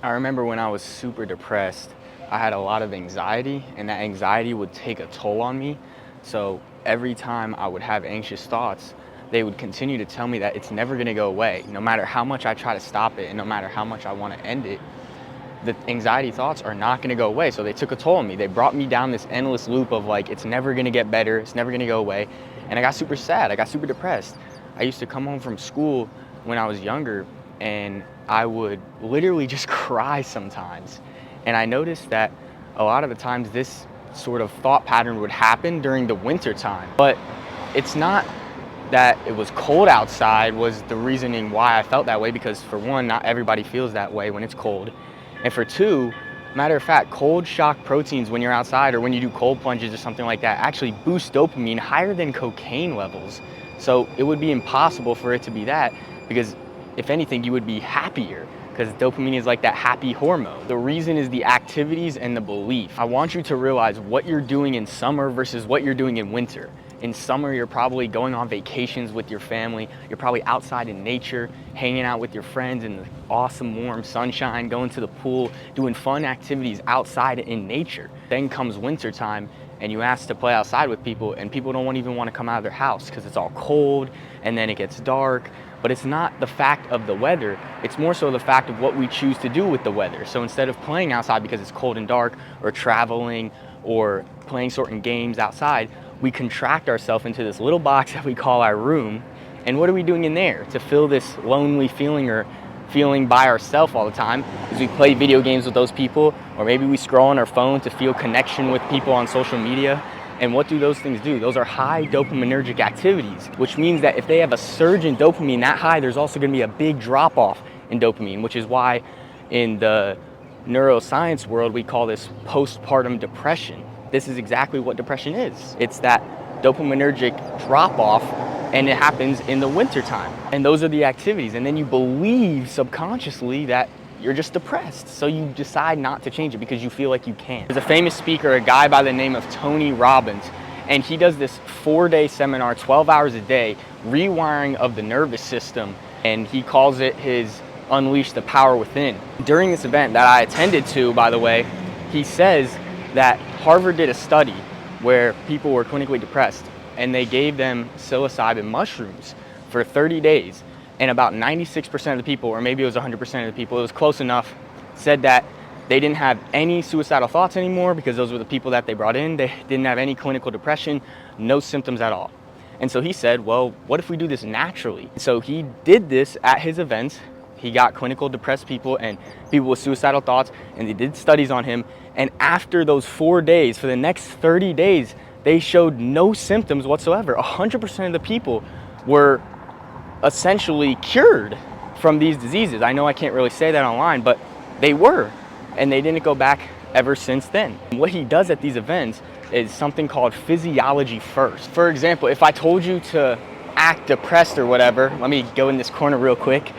I remember when I was super depressed, I had a lot of anxiety, and that anxiety would take a toll on me. So every time I would have anxious thoughts, they would continue to tell me that it's never going to go away. No matter how much I try to stop it and no matter how much I want to end it, the anxiety thoughts are not going to go away. So they took a toll on me. They brought me down this endless loop of like, it's never going to get better, it's never going to go away. And I got super sad, I got super depressed. I used to come home from school when I was younger and I would literally just cry sometimes. And I noticed that a lot of the times this sort of thought pattern would happen during the winter time. But it's not that it was cold outside was the reasoning why I felt that way, because for one, not everybody feels that way when it's cold. And for two, matter of fact, cold shock proteins when you're outside or when you do cold plunges or something like that actually boost dopamine higher than cocaine levels. So it would be impossible for it to be that, because if anything, you would be happier, because dopamine is like that happy hormone. The reason is the activities and the belief. I want you to realize what you're doing in summer versus what you're doing in winter. In summer, you're probably going on vacations with your family. You're probably outside in nature, hanging out with your friends in the awesome warm sunshine, going to the pool, doing fun activities outside in nature. Then comes winter time and you ask to play outside with people and people don't even want to come out of their house because it's all cold and then it gets dark. But it's not the fact of the weather, it's more so the fact of what we choose to do with the weather. So instead of playing outside because it's cold and dark, or traveling, or playing certain games outside, we contract ourselves into this little box that we call our room. And what are we doing in there to fill this lonely feeling or feeling by ourselves all the time? Is we play video games with those people, or maybe we scroll on our phone to feel connection with people on social media. And what do those things do? Those are high dopaminergic activities, which means that if they have a surge in dopamine that high, there's also going to be a big drop off in dopamine, which is why in the neuroscience world we call this postpartum depression. This is exactly what depression is. It's that dopaminergic drop off, and it happens in the wintertime. And those are the activities. And then you believe subconsciously that you're just depressed. So you decide not to change it because you feel like you can. There's a famous speaker, a guy by the name of Tony Robbins, and he does this 4-day seminar, 12 hours a day, rewiring of the nervous system. And he calls it his Unleash the Power Within. During this event that I attended to, by the way, he says that Harvard did a study where people were clinically depressed and they gave them psilocybin mushrooms for 30 days. And about 96% of the people, or maybe it was 100% of the people, it was close enough, said that they didn't have any suicidal thoughts anymore because those were the people that they brought in. They didn't have any clinical depression, no symptoms at all. And so he said, well, what if we do this naturally? So he did this at his events. He got clinical depressed people and people with suicidal thoughts, and they did studies on him. And after those 4 days, for the next 30 days, they showed no symptoms whatsoever. 100% of the people were essentially cured from these diseases. I know I can't really say that online, but they were, and they didn't go back ever since then. And what he does at these events is something called physiology first. For example, if I told you to act depressed or whatever, let me go in this corner real quick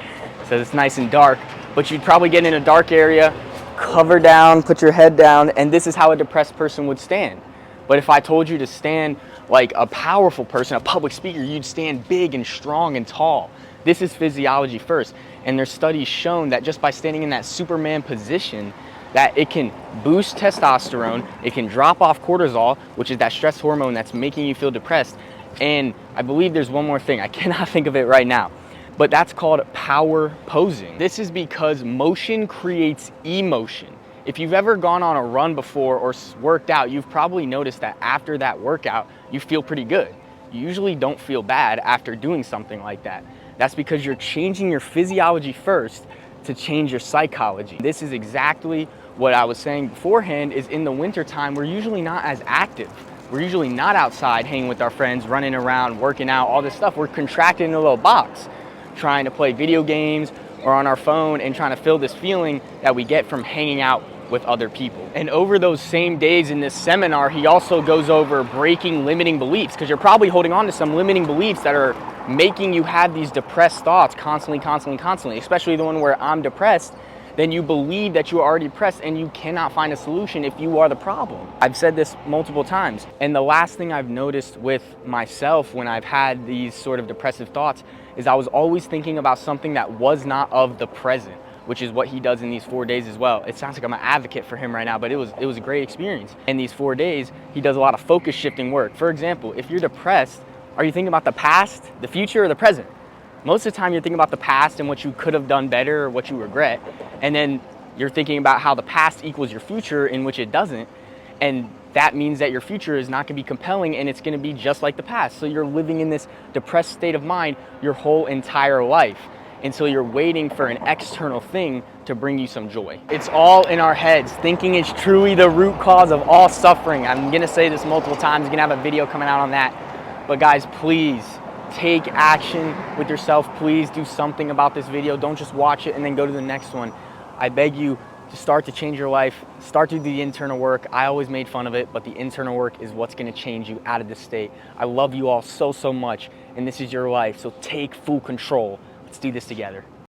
so it's nice and dark, but you'd probably get in a dark area, cover down, put your head down, and this is how a depressed person would stand. But if I told you to stand like a powerful person, a public speaker, you'd stand big and strong and tall. This is physiology first. And there's studies shown that just by standing in that Superman position, that it can boost testosterone, it can drop off cortisol, which is that stress hormone that's making you feel depressed. And I believe there's one more thing, I cannot think of it right now, but that's called power posing. This is because motion creates emotion. If you've ever gone on a run before or worked out, you've probably noticed that after that workout, you feel pretty good. You usually don't feel bad after doing something like that. That's because you're changing your physiology first to change your psychology. This is exactly what I was saying beforehand, is in the wintertime, we're usually not as active. We're usually not outside hanging with our friends, running around, working out, all this stuff. We're contracted in a little box, trying to play video games or on our phone and trying to feel this feeling that we get from hanging out with other people. And over those same days in this seminar, he also goes over breaking limiting beliefs, because you're probably holding on to some limiting beliefs that are making you have these depressed thoughts constantly, especially the one where I'm depressed. Then you believe that you are already depressed and you cannot find a solution if you are the problem. I've said this multiple times. And the last thing I've noticed with myself when I've had these sort of depressive thoughts is I was always thinking about something that was not of the present. which is what he does in these 4 days as well. It sounds like I'm an advocate for him right now, but it was a great experience. In these 4 days, he does a lot of focus shifting work. For example, if you're depressed, are you thinking about the past, the future, or the present? Most of the time you're thinking about the past and what you could have done better or what you regret. And then you're thinking about how the past equals your future, in which it doesn't. And that means that your future is not going to be compelling, and it's going to be just like the past. So you're living in this depressed state of mind your whole entire life until you're waiting for an external thing to bring you some joy. It's all in our heads. Thinking is truly the root cause of all suffering. I'm going to say this multiple times. You're going to have a video coming out on that. But guys, please take action with yourself. Please do something about this video. Don't just watch it and then go to the next one. I beg you to start to change your life. Start to do the internal work. I always made fun of it, but the internal work is what's going to change you out of this state. I love you all so much, and this is your life, so take full control. Let's do this together.